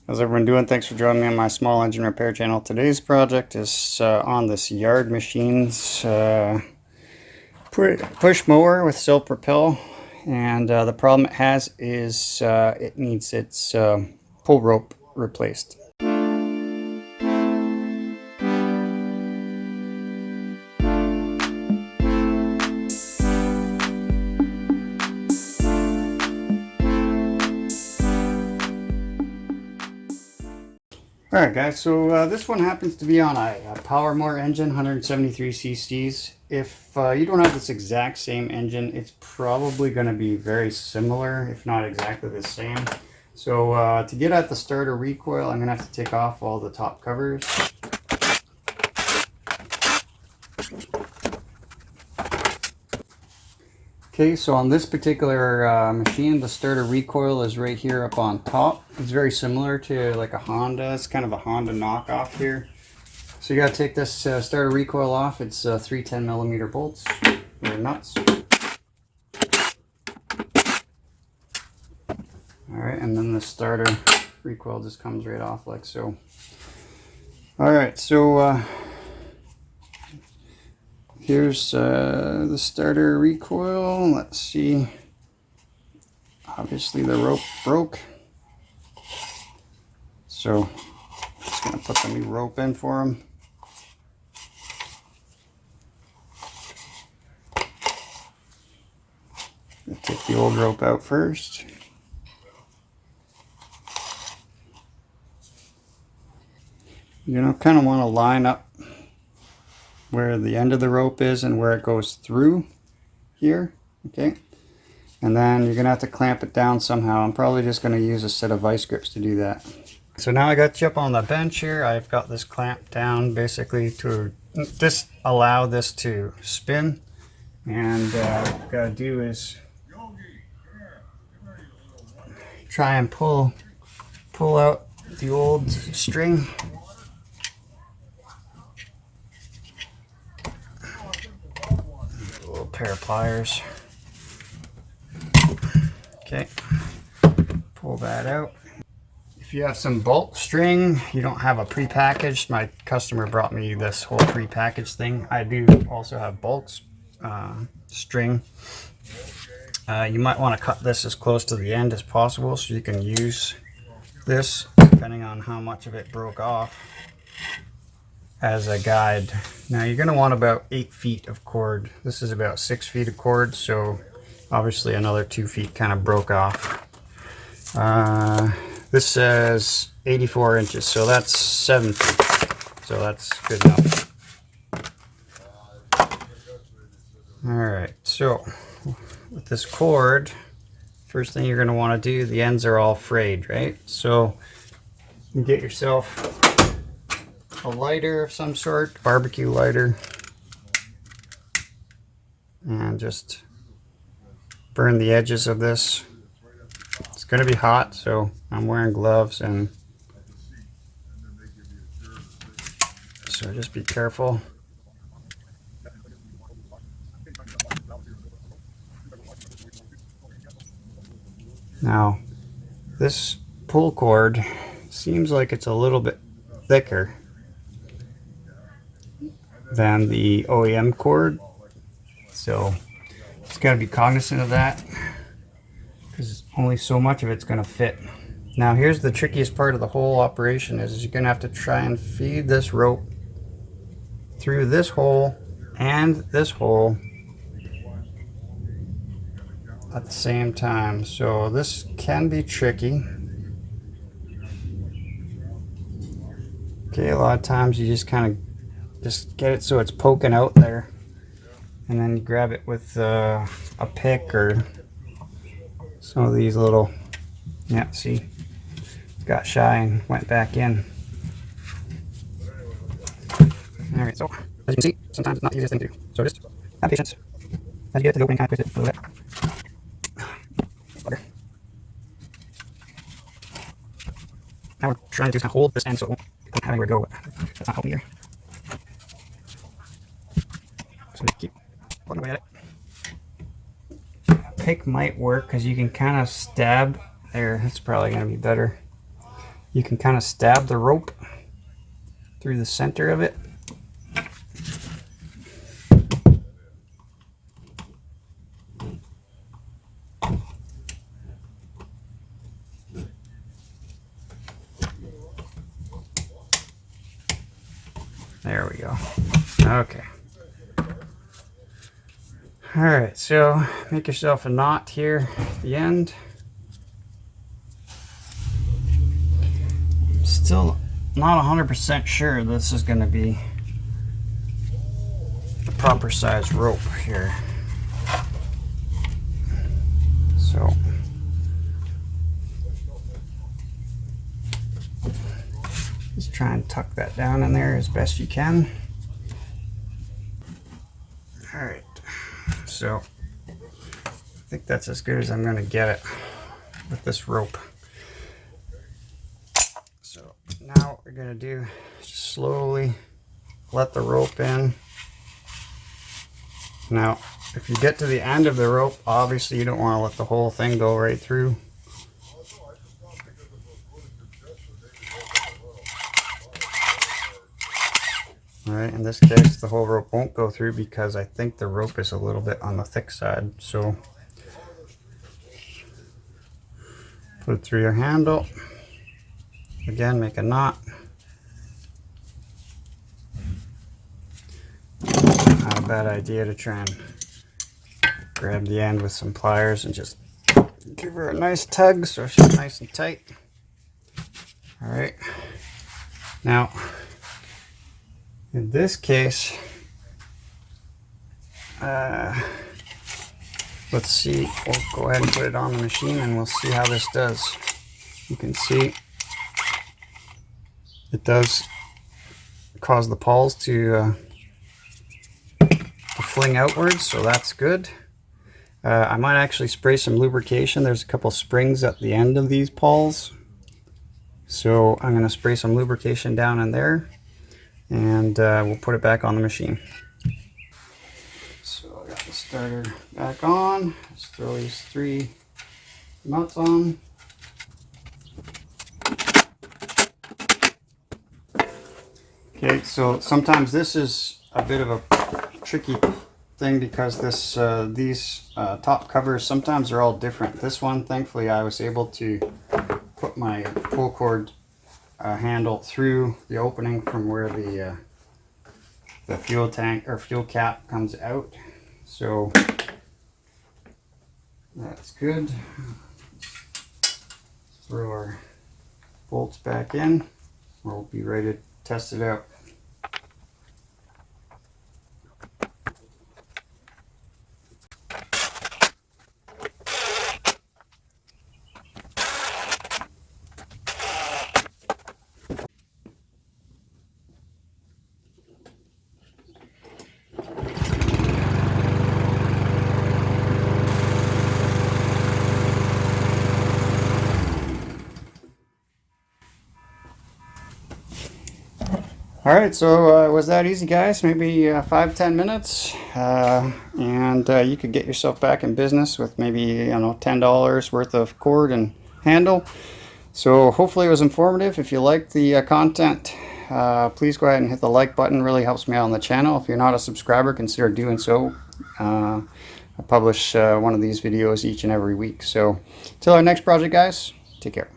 How's everyone doing? Thanks for joining me on my small engine repair channel. Today's project is on this Yard Machines push mower with self-propel, and the problem it has is it needs its pull rope replaced. Alright guys, so this one happens to be on a Powermore engine, 173 cc's. If you don't have this exact same engine, it's probably going to be very similar, if not exactly the same. So to get at the starter recoil, I'm going to have to take off all the top covers. Okay, so on this particular machine, the starter recoil is right here up on top. It's very similar to like a Honda. It's kind of a Honda knockoff here. So you got to take this starter recoil off. It's 3 10mm bolts or nuts. Alright, and then the starter recoil just comes right off like so. Alright, so here's the starter recoil. Let's see. Obviously the rope broke. So I'm just going to put the new rope in for him. Take the old rope out first. Kind of want to line up where the end of the rope is and where it goes through here. Okay, and then you're gonna have to clamp it down somehow. I'm probably just going to use a set of vice grips to do that. So now I got you up on the bench here. I've got this clamped down basically to just allow this to spin, and what I've got to do is try and pull out the old string. A little pair of pliers. Okay, pull that out. If you have some bulk string, you don't have a prepackaged. My customer brought me this whole prepackaged thing. I do also have bulk string. You might want to cut this as close to the end as possible so you can use this, depending on how much of it broke off, as a guide. Now you're going to want about 8 feet of cord. This is about 6 feet of cord, so obviously another 2 feet kind of broke off. This says 84 inches, so that's 7 feet. So that's good enough. Alright, so with this cord, first thing you're going to want to do, the ends are all frayed, right? So you get yourself a lighter of some sort, barbecue lighter, and just burn the edges of this. It's going to be hot, so I'm wearing gloves, and so just be careful. Now, this pull cord seems like it's a little bit thicker than the OEM cord, so just got to be cognizant of that, because only so much of it's going to fit. Now here's the trickiest part of the whole operation is you're going to have to try and feed this rope through this hole and this hole at the same time. So this can be tricky. Okay, a lot of times you just kind of just get it so it's poking out there, and then you grab it with a pick or some of these little, yeah, see, got shy and went back in. Alright, so as you can see, sometimes it's not the easiest thing to do. So just have patience as you get to the opening, kind of twist it a little bit. Now we're trying to kind of hold this end so it won't have anywhere to go, but that's not helping here. So just keep plugging away at it. A pick might work because you can kind of stab there. That's probably going to be better. you can kind of stab the rope through the center of it. There we go. Okay. All right, so make yourself a knot here at the end. Still not 100% sure this is going to be the proper size rope here. So just try and tuck that down in there as best you can. All right, so I think that's as good as I'm going to get it with this rope. So now what we're going to do is just slowly let the rope in. Now, if you get to the end of the rope, obviously you don't want to let the whole thing go right through. Alright, in this case the whole rope won't go through because I think the rope is a little bit on the thick side. So put it through your handle. Again, make a knot. Not a bad idea to try and grab the end with some pliers and just give her a nice tug so she's nice and tight. Alright, now in this case, let's see, we'll go ahead and put it on the machine and we'll see how this does. You can see it does cause the pawls to fling outwards, so that's good. I might actually spray some lubrication. There's a couple springs at the end of these pawls, so I'm going to spray some lubrication down in there, and we'll put it back on the machine. So I got the starter back on. Let's throw these 3 nuts on. Okay, so sometimes this is a bit of a tricky thing because these top covers, sometimes they're all different. This one, thankfully, I was able to put my pull cord handle through the opening from where the fuel tank or fuel cap comes out. So that's good. Throw our bolts back in. We'll be ready to test it out. Alright, so it was that easy, guys. Maybe 5-10 minutes, and you could get yourself back in business with maybe, you know, $10 worth of cord and handle. So hopefully it was informative. If you liked the content, please go ahead and hit the like button. It really helps me out on the channel. If you're not a subscriber, consider doing so. I publish one of these videos each and every week. So till our next project, guys, take care.